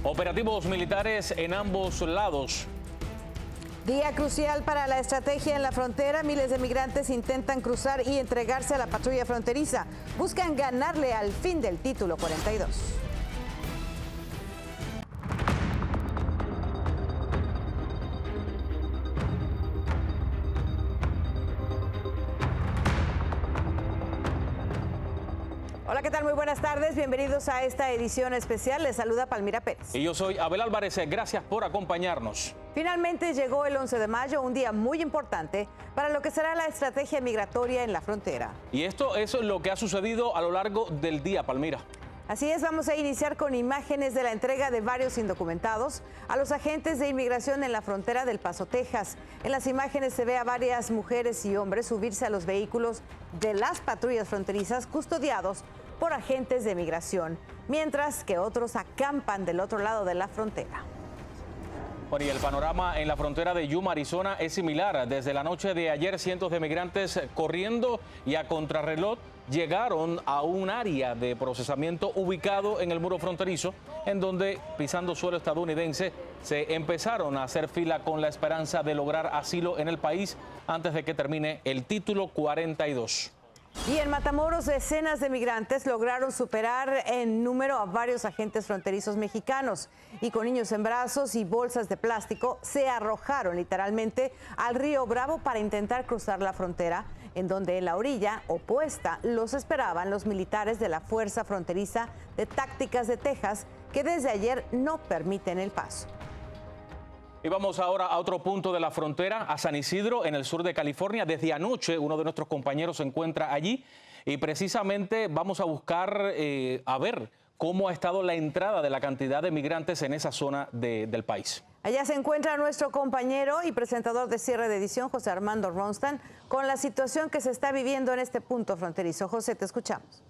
Operativos militares en ambos lados. Día crucial para la estrategia en la frontera. Miles de migrantes intentan cruzar y entregarse a la patrulla fronteriza. Buscan ganarle al fin del título 42. Hola, ¿qué tal? Muy buenas tardes. Bienvenidos a esta edición especial. Les saluda Palmira Pérez. Y yo soy Abel Álvarez. Gracias por acompañarnos. Finalmente llegó el 11 de mayo, un día muy importante para lo que será la estrategia migratoria en la frontera. Y esto es lo que ha sucedido a lo largo del día, Palmira. Así es, vamos a iniciar con imágenes de la entrega de varios indocumentados a los agentes de inmigración en la frontera del Paso, Texas. En las imágenes se ve a varias mujeres y hombres subirse a los vehículos de las patrullas fronterizas custodiados por agentes de migración, mientras que otros acampan del otro lado de la frontera. Bueno, y el panorama en la frontera de Yuma, Arizona, es similar. Desde la noche de ayer, cientos de migrantes corriendo y a contrarreloj llegaron a un área de procesamiento ubicado en el muro fronterizo, en donde, pisando suelo estadounidense, se empezaron a hacer fila con la esperanza de lograr asilo en el país antes de que termine el título 42. Y en Matamoros, decenas de migrantes lograron superar en número a varios agentes fronterizos mexicanos y con niños en brazos y bolsas de plástico se arrojaron literalmente al río Bravo para intentar cruzar la frontera, en donde en la orilla opuesta los esperaban los militares de la Fuerza Fronteriza de Tácticas de Texas, que desde ayer no permiten el paso. Y vamos ahora a otro punto de la frontera, a San Isidro, en el sur de California. Desde anoche uno de nuestros compañeros se encuentra allí y precisamente vamos a buscar a ver cómo ha estado la entrada de la cantidad de migrantes en esa zona del país. Allá se encuentra nuestro compañero y presentador de cierre de edición, José Armando Ronstan, con la situación que se está viviendo en este punto fronterizo. José, te escuchamos.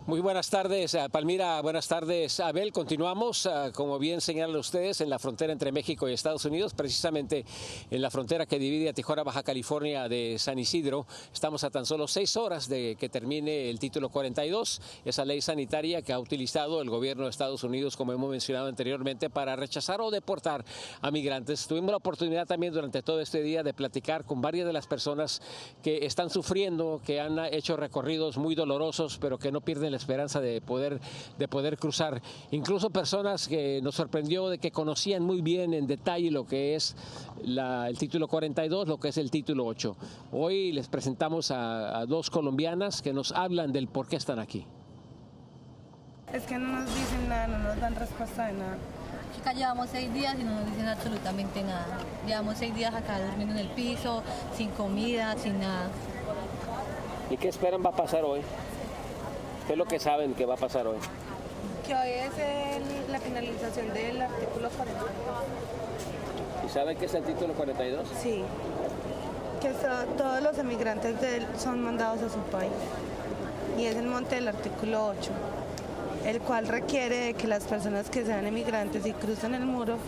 Muy buenas tardes, Palmira. Buenas tardes, Abel. Continuamos, como bien señalan ustedes, en la frontera entre México y Estados Unidos, precisamente en la frontera que divide a Tijuana, Baja California, de San Isidro. Estamos a tan solo 6 horas de que termine el título 42, esa ley sanitaria que ha utilizado el gobierno de Estados Unidos, como hemos mencionado anteriormente, para rechazar o deportar a migrantes. Tuvimos la oportunidad también durante todo este día de platicar con varias de las personas que están sufriendo, que han hecho recorridos muy dolorosos, pero que no pierden la esperanza de poder cruzar. Incluso personas que nos sorprendió de que conocían muy bien en detalle lo que es el título 42, lo que es el título 8. Hoy les presentamos a dos colombianas que nos hablan del por qué están aquí. Es que no nos dicen nada, no nos dan respuesta de nada. Chica, llevamos 6 días y no nos dicen absolutamente nada. Llevamos 6 días acá durmiendo en el piso, sin comida, sin nada. ¿Y qué esperan va a pasar hoy? ¿Qué es lo que saben que va a pasar hoy? Que hoy es la finalización del artículo 42. ¿Y saben qué es el título 42? Sí, que todos los emigrantes son mandados a su país. Y es el monte del artículo 8, el cual requiere de que las personas que sean emigrantes y crucen el muro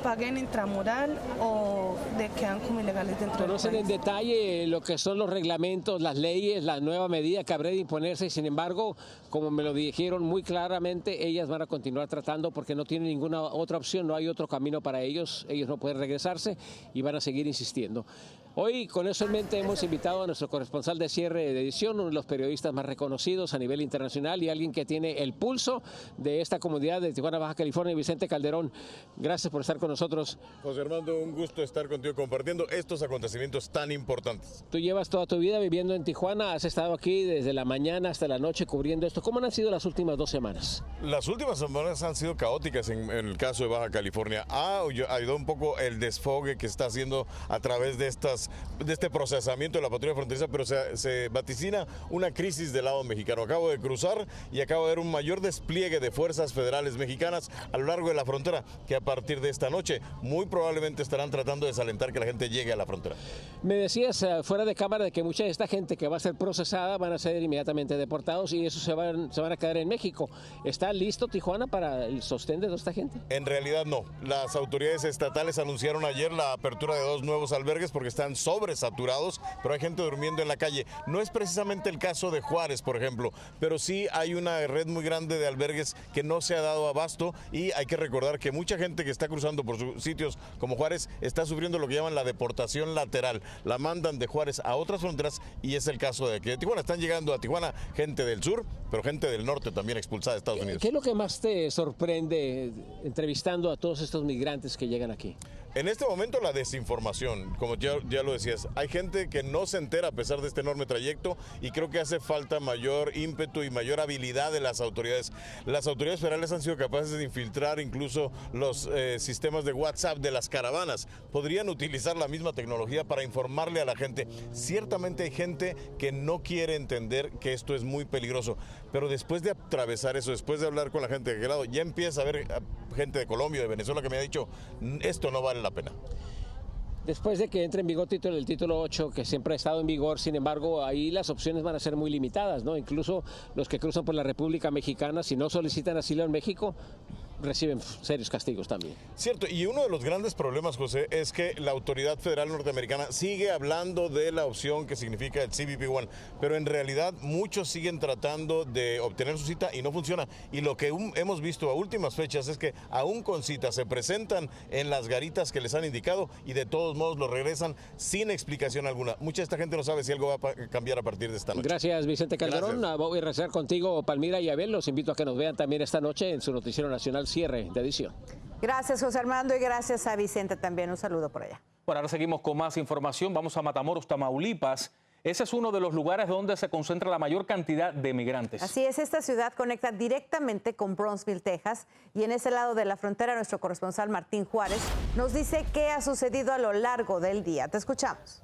paguen intramural o quedan como ilegales dentro del país. ¿Conocen en detalle lo que son los reglamentos, las leyes, la nueva medida que habrá de imponerse? Y sin embargo, como me lo dijeron muy claramente, ellas van a continuar tratando porque no tienen ninguna otra opción, no hay otro camino para ellos no pueden regresarse y van a seguir insistiendo. Hoy, con eso en mente, hemos invitado a nuestro corresponsal de cierre de edición, uno de los periodistas más reconocidos a nivel internacional y alguien que tiene el pulso de esta comunidad de Tijuana, Baja California, Vicente Calderón. Gracias por estar con nosotros. José Armando, un gusto estar contigo compartiendo estos acontecimientos tan importantes. Tú llevas toda tu vida viviendo en Tijuana, has estado aquí desde la mañana hasta la noche cubriendo esto. ¿Cómo han sido las últimas 2 semanas? Las últimas semanas han sido caóticas en el caso de Baja California. Ha ayudado un poco el desfogue que está haciendo a través de este procesamiento de la patrulla fronteriza, pero se vaticina una crisis del lado mexicano. Acabo de cruzar y acabo de ver un mayor despliegue de fuerzas federales mexicanas a lo largo de la frontera, que a partir de esta noche muy probablemente estarán tratando de desalentar que la gente llegue a la frontera. Me decías fuera de cámara de que mucha de esta gente que va a ser procesada van a ser inmediatamente deportados y eso se van a quedar en México. ¿Está listo Tijuana para el sostén de toda esta gente? En realidad no. Las autoridades estatales anunciaron ayer la apertura de 2 nuevos albergues porque están están sobresaturados, pero hay gente durmiendo en la calle. No es precisamente el caso de Juárez, por ejemplo, pero sí hay una red muy grande de albergues que no se ha dado abasto, y hay que recordar que mucha gente que está cruzando por sitios como Juárez está sufriendo lo que llaman la deportación lateral. La mandan de Juárez a otras fronteras, y es el caso de aquí de Tijuana. Están llegando a Tijuana gente del sur, pero gente del norte también expulsada de Estados Unidos. ¿Qué es lo que más te sorprende entrevistando a todos estos migrantes que llegan aquí? En este momento la desinformación, como ya lo decías, hay gente que no se entera a pesar de este enorme trayecto, y creo que hace falta mayor ímpetu y mayor habilidad de las autoridades. Las autoridades federales han sido capaces de infiltrar incluso los sistemas de WhatsApp de las caravanas. Podrían utilizar la misma tecnología para informarle a la gente. Ciertamente hay gente que no quiere entender que esto es muy peligroso, pero después de atravesar eso, después de hablar con la gente de aquel lado, ya empieza a haber gente de Colombia, de Venezuela, que me ha dicho, esto no vale la pena. Después de que entre en vigor el título 8, que siempre ha estado en vigor, sin embargo, ahí las opciones van a ser muy limitadas, ¿no? Incluso los que cruzan por la República Mexicana, si no solicitan asilo en México, reciben serios castigos también. Cierto, y uno de los grandes problemas, José, es que la autoridad federal norteamericana sigue hablando de la opción que significa el CBP-1, pero en realidad muchos siguen tratando de obtener su cita y no funciona. Y lo que hemos visto a últimas fechas es que aún con cita se presentan en las garitas que les han indicado, y de todos modos lo regresan sin explicación alguna. Mucha de esta gente no sabe si algo va a cambiar a partir de esta noche. Gracias, Vicente Calderón. Gracias. Voy a regresar contigo, Palmira y Abel. Los invito a que nos vean también esta noche en su noticiero nacional cierre de edición. Gracias, José Armando, y gracias a Vicente también. Un saludo por allá. Bueno, ahora seguimos con más información. Vamos a Matamoros, Tamaulipas. Ese es uno de los lugares donde se concentra la mayor cantidad de migrantes. Así es, esta ciudad conecta directamente con Brownsville, Texas, y en ese lado de la frontera nuestro corresponsal Martín Juárez nos dice qué ha sucedido a lo largo del día. Te escuchamos.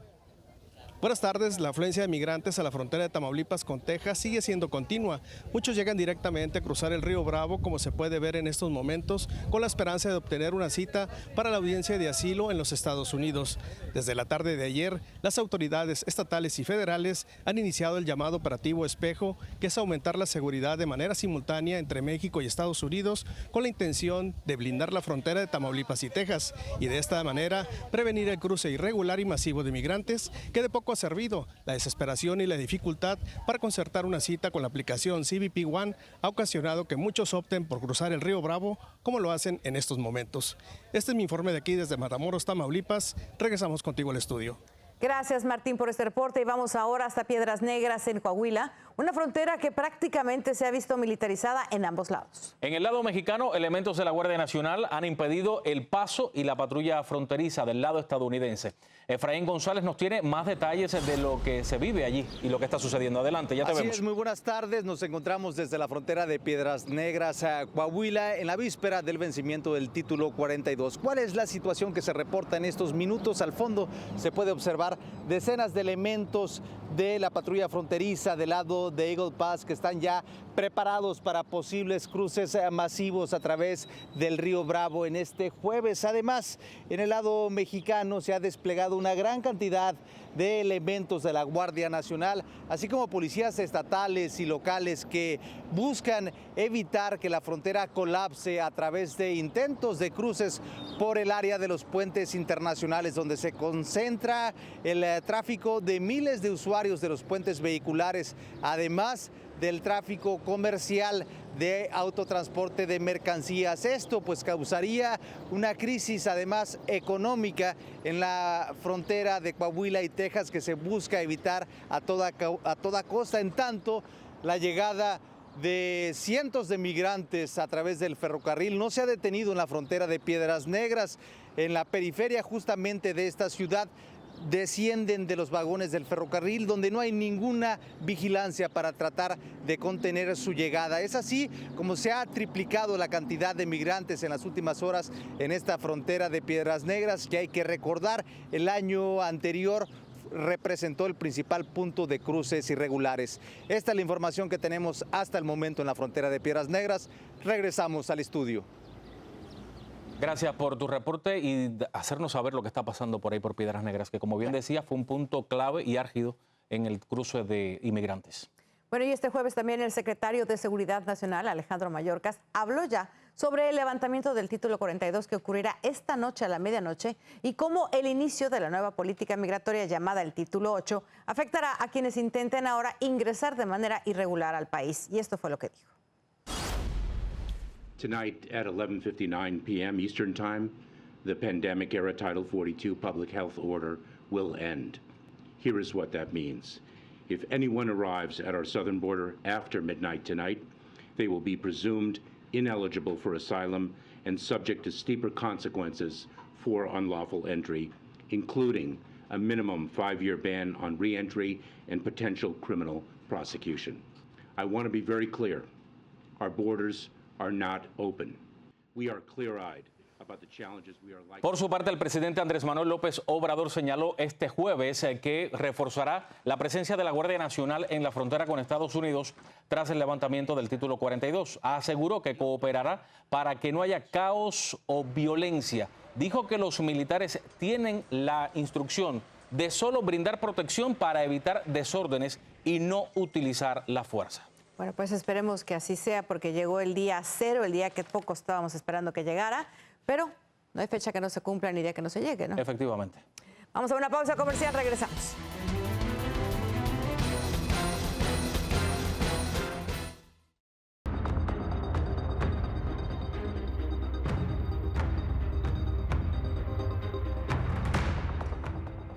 Buenas tardes. La afluencia de migrantes a la frontera de Tamaulipas con Texas sigue siendo continua. Muchos llegan directamente a cruzar el río Bravo, como se puede ver en estos momentos, con la esperanza de obtener una cita para la audiencia de asilo en los Estados Unidos. Desde la tarde de ayer, las autoridades estatales y federales han iniciado el llamado operativo Espejo, que es aumentar la seguridad de manera simultánea entre México y Estados Unidos, con la intención de blindar la frontera de Tamaulipas y Texas, y de esta manera prevenir el cruce irregular y masivo de migrantes, que de poco ha servido. La desesperación y la dificultad para concertar una cita con la aplicación CBP-1 ha ocasionado que muchos opten por cruzar el río Bravo, como lo hacen en estos momentos. Este es mi informe de aquí desde Matamoros, Tamaulipas. Regresamos contigo al estudio. Gracias, Martín, por este reporte, y vamos ahora hasta Piedras Negras, en Coahuila, una frontera que prácticamente se ha visto militarizada en ambos lados. En el lado mexicano, elementos de la Guardia Nacional han impedido el paso y la patrulla fronteriza del lado estadounidense. Efraín González nos tiene más detalles de lo que se vive allí y lo que está sucediendo. Adelante, ya te vemos. Así es, muy buenas tardes. Nos encontramos desde la frontera de Piedras Negras a Coahuila en la víspera del vencimiento del título 42. ¿Cuál es la situación que se reporta en estos minutos? Al fondo se puede observar decenas de elementos de la patrulla fronteriza del lado de Eagle Pass que están ya preparados para posibles cruces masivos a través del río Bravo en este jueves. Además, en el lado mexicano se ha desplegado una gran cantidad de elementos de la Guardia Nacional, así como policías estatales y locales que buscan evitar que la frontera colapse a través de intentos de cruces por el área de los puentes internacionales, donde se concentra el tráfico de miles de usuarios de los puentes vehiculares, además del tráfico comercial de autotransporte de mercancías. Esto pues causaría una crisis además económica en la frontera de Coahuila y Texas, que se busca evitar a toda costa. En tanto, la llegada de cientos de migrantes a través del ferrocarril no se ha detenido en la frontera de Piedras Negras. En la periferia justamente de esta ciudad descienden de los vagones del ferrocarril, donde no hay ninguna vigilancia para tratar de contener su llegada. Es así como se ha triplicado la cantidad de migrantes en las últimas horas en esta frontera de Piedras Negras, que hay que recordar, el año anterior representó el principal punto de cruces irregulares. Esta es la información que tenemos hasta el momento en la frontera de Piedras Negras. Regresamos al estudio. Gracias por tu reporte y hacernos saber lo que está pasando por ahí por Piedras Negras, que como bien decía fue un punto clave y álgido en el cruce de inmigrantes. Bueno, y este jueves también el secretario de Seguridad Nacional, Alejandro Mayorkas, habló ya sobre el levantamiento del título 42 que ocurrirá esta noche a la medianoche y cómo el inicio de la nueva política migratoria llamada el título 8 afectará a quienes intenten ahora ingresar de manera irregular al país. Y esto fue lo que dijo. Tonight at 11:59 p.m. Eastern Time, the pandemic-era Title 42 public health order will end. Here is what that means. If anyone arrives at our southern border after midnight tonight, they will be presumed ineligible for asylum and subject to steeper consequences for unlawful entry, including a minimum 5-year ban on re-entry and potential criminal prosecution. I want to be very clear. Our borders are not open. We are clear-eyed. Por su parte, el presidente Andrés Manuel López Obrador señaló este jueves que reforzará la presencia de la Guardia Nacional en la frontera con Estados Unidos tras el levantamiento del título 42. Aseguró que cooperará para que no haya caos o violencia. Dijo que los militares tienen la instrucción de solo brindar protección para evitar desórdenes y no utilizar la fuerza. Bueno, pues esperemos que así sea, porque llegó el día cero, el día que poco estábamos esperando que llegara. Pero no hay fecha que no se cumpla ni día que no se llegue, ¿no? Efectivamente. Vamos a una pausa comercial, regresamos.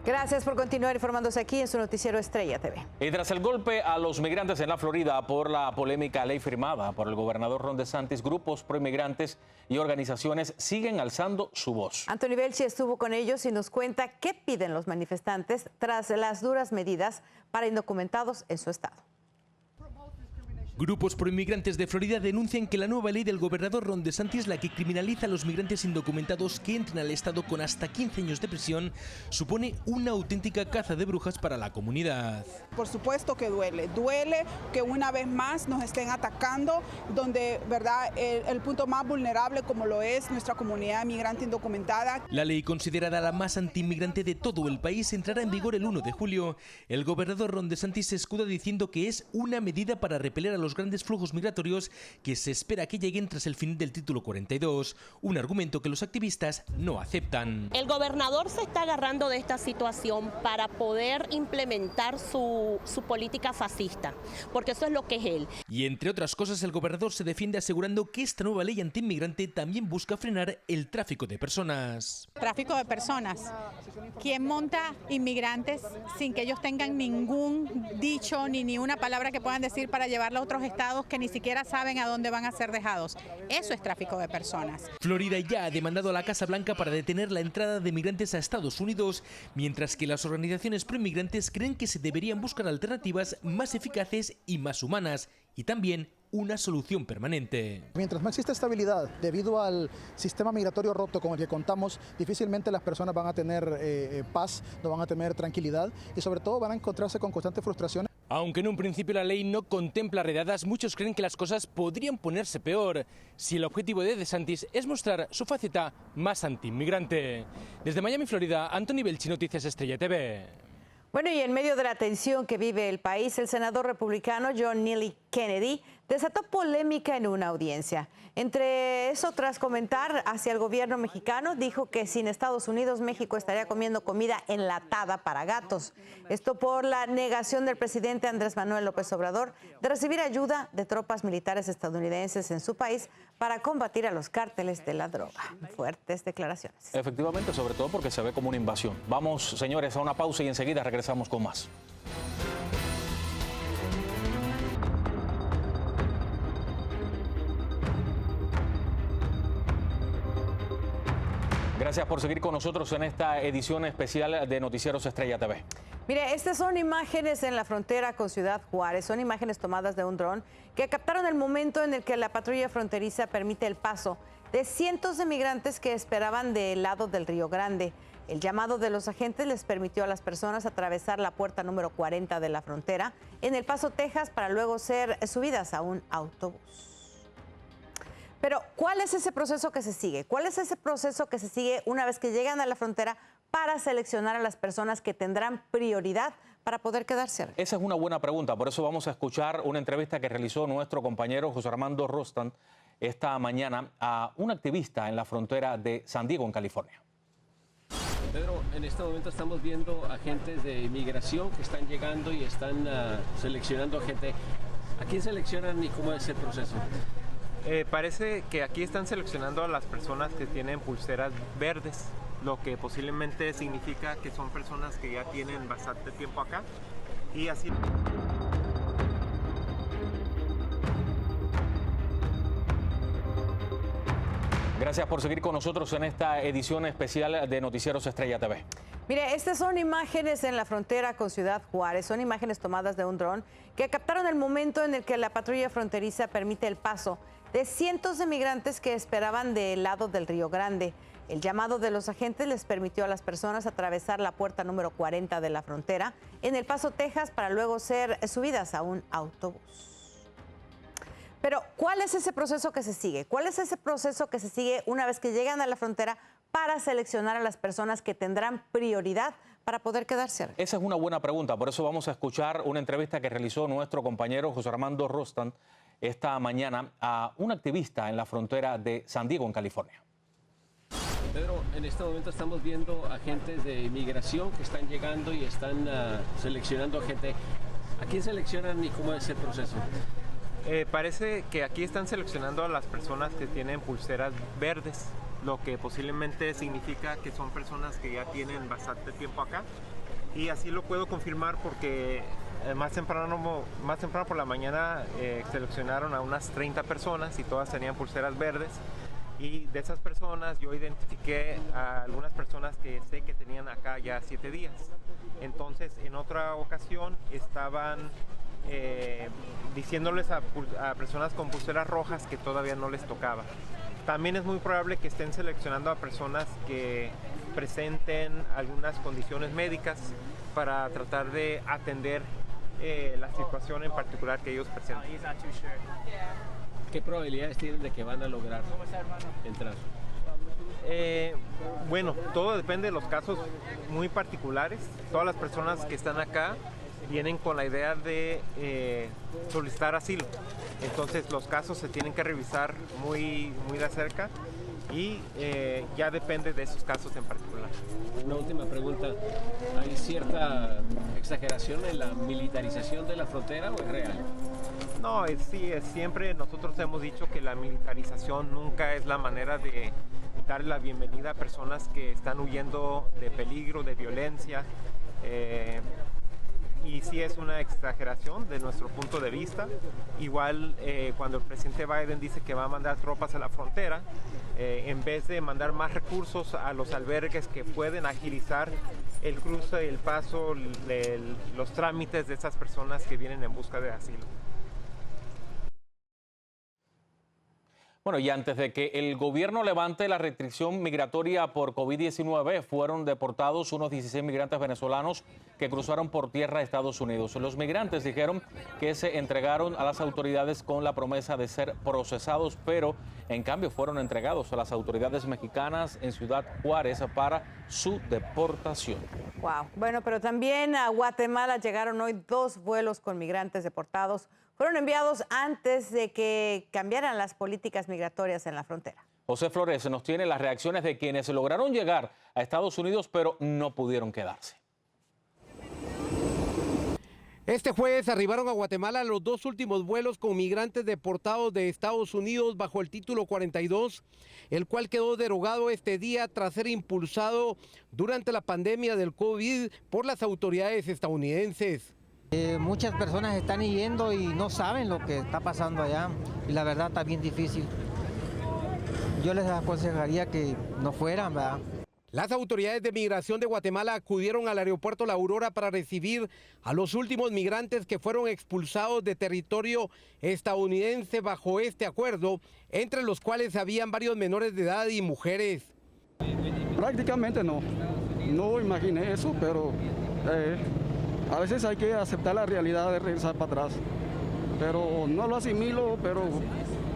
Gracias por continuar informándose aquí en su noticiero Estrella TV. Y tras el golpe a los migrantes en la Florida por la polémica ley firmada por el gobernador Ron DeSantis, grupos proinmigrantes y organizaciones siguen alzando su voz. Anthony Belchi estuvo con ellos y nos cuenta qué piden los manifestantes tras las duras medidas para indocumentados en su estado. Grupos proinmigrantes de Florida denuncian que la nueva ley del gobernador Ron DeSantis, la que criminaliza a los migrantes indocumentados que entren al estado con hasta 15 años de prisión, supone una auténtica caza de brujas para la comunidad. Por supuesto que duele. Duele que una vez más nos estén atacando, donde, verdad, el punto más vulnerable como lo es nuestra comunidad migrante indocumentada. La ley, considerada la más antiinmigrante de todo el país, entrará en vigor el 1 de julio. El gobernador Ron DeSantis se escuda diciendo que es una medida para repeler a los grandes flujos migratorios que se espera que lleguen tras el fin del título 42, un argumento que los activistas no aceptan. El gobernador se está agarrando de esta situación para poder implementar su política fascista, porque eso es lo que es él. Y entre otras cosas, el gobernador se defiende asegurando que esta nueva ley antiinmigrante también busca frenar el tráfico de personas. Tráfico de personas. ¿Quién monta inmigrantes sin que ellos tengan ningún dicho ni una palabra que puedan decir para llevarla a otros estados que ni siquiera saben a dónde van a ser dejados? Eso es tráfico de personas. Florida ya ha demandado a la Casa Blanca para detener la entrada de migrantes a Estados Unidos, mientras que las organizaciones proinmigrantes creen que se deberían buscar alternativas más eficaces y más humanas, y también una solución permanente. Mientras no existe estabilidad debido al sistema migratorio roto con el que contamos, difícilmente las personas van a tener paz, no van a tener tranquilidad y sobre todo van a encontrarse con constantes frustraciones. Aunque en un principio la ley no contempla redadas, muchos creen que las cosas podrían ponerse peor si el objetivo de DeSantis es mostrar su faceta más antiinmigrante. Desde Miami, Florida, Anthony Belchi, Noticias Estrella TV. Bueno, y en medio de la tensión que vive el país, el senador republicano John Neely Kennedy desató polémica en una audiencia. Entre eso, tras comentar hacia el gobierno mexicano, dijo que sin Estados Unidos, México estaría comiendo comida enlatada para gatos. Esto por la negación del presidente Andrés Manuel López Obrador de recibir ayuda de tropas militares estadounidenses en su país para combatir a los cárteles de la droga. Fuertes declaraciones. Efectivamente, sobre todo porque se ve como una invasión. Vamos, señores, a una pausa y enseguida regresamos con más. Gracias por seguir con nosotros en esta edición especial de Noticieros Estrella TV. Mire, estas son imágenes en la frontera con Ciudad Juárez. Son imágenes tomadas de un dron que captaron el momento en el que la patrulla fronteriza permite el paso de cientos de migrantes que esperaban del lado del Río Grande. El llamado de los agentes les permitió a las personas atravesar la puerta número 40 de la frontera en El Paso, Texas, para luego ser subidas a un autobús. Pero, ¿cuál es ese proceso que se sigue? ¿Cuál es ese proceso que se sigue una vez que llegan a la frontera para seleccionar a las personas que tendrán prioridad para para poder quedarse? Esa es una buena pregunta, por eso vamos a escuchar una entrevista que realizó nuestro compañero José Armando Rostan esta mañana a un activista en la frontera de San Diego, en California. Pedro, en este momento estamos viendo agentes de inmigración que están llegando y están seleccionando gente. ¿A quién seleccionan y cómo es el proceso? Parece que aquí están seleccionando a las personas que tienen pulseras verdes, lo que posiblemente significa que son personas que ya tienen bastante tiempo acá y así. Gracias por seguir con nosotros en esta edición especial de Noticieros Estrella TV. Mire, estas son imágenes en la frontera con Ciudad Juárez. Son imágenes tomadas de un dron que captaron el momento en el que la patrulla fronteriza permite el paso de cientos de migrantes que esperaban del lado del Río Grande. El llamado de los agentes les permitió a las personas atravesar la puerta número 40 de la frontera en El Paso, Texas, para luego ser subidas a un autobús. Pero, ¿cuál es ese proceso que se sigue? ¿Cuál es ese proceso que se sigue una vez que llegan a la frontera para seleccionar a las personas que tendrán prioridad para poder quedarse? Esa es una buena pregunta, por eso vamos a escuchar una entrevista que realizó nuestro compañero José Armando Rostan esta mañana a un activista en la frontera de San Diego, en California. Pedro, en este momento estamos viendo agentes de inmigración que están llegando y están seleccionando gente. ¿A quién seleccionan y cómo es el proceso? Parece que aquí están seleccionando a las personas que tienen pulseras verdes, lo que posiblemente significa que son personas que ya tienen bastante tiempo acá. Y así lo puedo confirmar porque más temprano por la mañana seleccionaron a unas 30 personas y todas tenían pulseras verdes. Y de esas personas yo identifiqué a algunas personas que sé que tenían acá ya 7 días. Entonces, en otra ocasión estaban diciéndoles a personas con pulseras rojas que todavía no les tocaba. También es muy probable que estén seleccionando a personas que presenten algunas condiciones médicas para tratar de atender la situación en particular que ellos presentan. ¿Qué probabilidades tienen de que van a lograr entrar? Bueno, todo depende de los casos muy particulares. Todas las personas que están acá vienen con la idea de solicitar asilo. Entonces los casos se tienen que revisar muy de cerca y ya depende de esos casos en particular. Una última pregunta. ¿Hay cierta exageración en la militarización de la frontera o es real? No, siempre nosotros hemos dicho que la militarización nunca es la manera de darle la bienvenida a personas que están huyendo de peligro, de violencia. Y sí es una exageración de nuestro punto de vista. Igual cuando el presidente Biden dice que va a mandar tropas a la frontera, en vez de mandar más recursos a los albergues que pueden agilizar el cruce, el paso, los trámites de esas personas que vienen en busca de asilo. Bueno, y antes de que el gobierno levante la restricción migratoria por COVID-19, fueron deportados unos 16 migrantes venezolanos que cruzaron por tierra a Estados Unidos. Los migrantes dijeron que se entregaron a las autoridades con la promesa de ser procesados, pero en cambio fueron entregados a las autoridades mexicanas en Ciudad Juárez para su deportación. Wow. Bueno, pero también a Guatemala llegaron hoy 2 vuelos con migrantes deportados. Fueron enviados antes de que cambiaran las políticas migratorias en la frontera. José Flores nos tiene las reacciones de quienes lograron llegar a Estados Unidos, pero no pudieron quedarse. Este jueves arribaron a Guatemala los 2 últimos vuelos con migrantes deportados de Estados Unidos bajo el título 42, el cual quedó derogado este día tras ser impulsado durante la pandemia del COVID por las autoridades estadounidenses. Muchas personas están yendo y no saben lo que está pasando allá y la verdad está bien difícil. Yo les aconsejaría que no fueran, ¿verdad? Las autoridades de migración de Guatemala acudieron al aeropuerto La Aurora para recibir a los últimos migrantes que fueron expulsados de territorio estadounidense bajo este acuerdo, entre los cuales habían varios menores de edad y mujeres. Prácticamente no imaginé eso, pero a veces hay que aceptar la realidad de regresar para atrás. Pero no lo asimilo, pero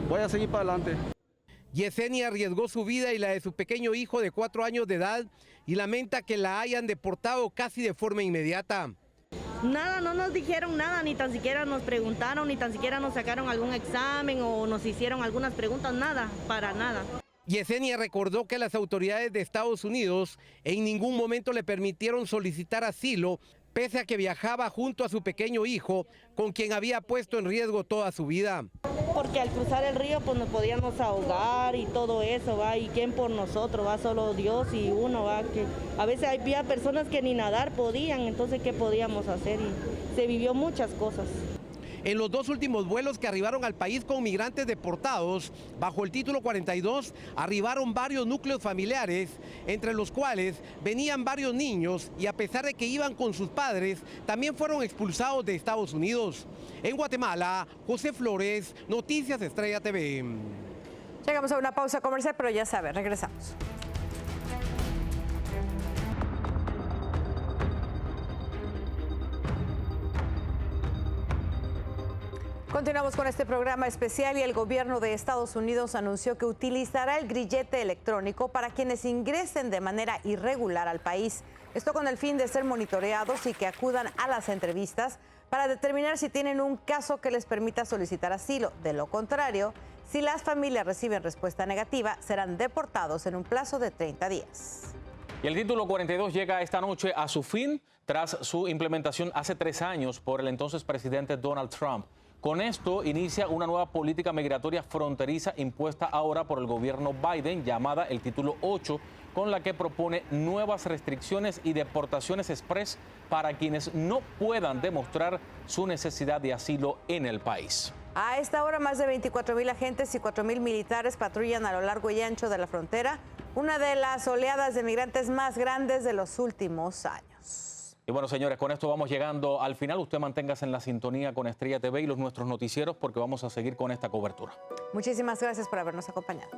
voy a seguir para adelante. Yesenia arriesgó su vida y la de su pequeño hijo de 4 años de edad y lamenta que la hayan deportado casi de forma inmediata. Nada, no nos dijeron nada, ni tan siquiera nos preguntaron, ni tan siquiera nos sacaron algún examen o nos hicieron algunas preguntas, nada, para nada. Yesenia recordó que las autoridades de Estados Unidos en ningún momento le permitieron solicitar asilo, pese a que viajaba junto a su pequeño hijo, con quien había puesto en riesgo toda su vida. Porque al cruzar el río pues nos podíamos ahogar y todo eso, ¿va? Y quién por nosotros, va, solo Dios y uno, va, que a veces había personas que ni nadar podían, entonces ¿qué podíamos hacer? Y se vivió muchas cosas. En los dos últimos vuelos que arribaron al país con migrantes deportados, bajo el título 42, arribaron varios núcleos familiares, entre los cuales venían varios niños y a pesar de que iban con sus padres, también fueron expulsados de Estados Unidos. En Guatemala, José Flores, Noticias Estrella TV. Llegamos a una pausa comercial, pero ya saben, regresamos. Continuamos con este programa especial y el gobierno de Estados Unidos anunció que utilizará el grillete electrónico para quienes ingresen de manera irregular al país. Esto con el fin de ser monitoreados y que acudan a las entrevistas para determinar si tienen un caso que les permita solicitar asilo. De lo contrario, si las familias reciben respuesta negativa, serán deportados en un plazo de 30 días. Y el título 42 llega esta noche a su fin tras su implementación hace 3 años por el entonces presidente Donald Trump. Con esto inicia una nueva política migratoria fronteriza impuesta ahora por el gobierno Biden, llamada el Título 8, con la que propone nuevas restricciones y deportaciones express para quienes no puedan demostrar su necesidad de asilo en el país. A esta hora, más de 24,000 agentes y 4,000 militares patrullan a lo largo y ancho de la frontera, una de las oleadas de migrantes más grandes de los últimos años. Y bueno, señores, con esto vamos llegando al final. Usted manténgase en la sintonía con Estrella TV y nuestros noticieros porque vamos a seguir con esta cobertura. Muchísimas gracias por habernos acompañado.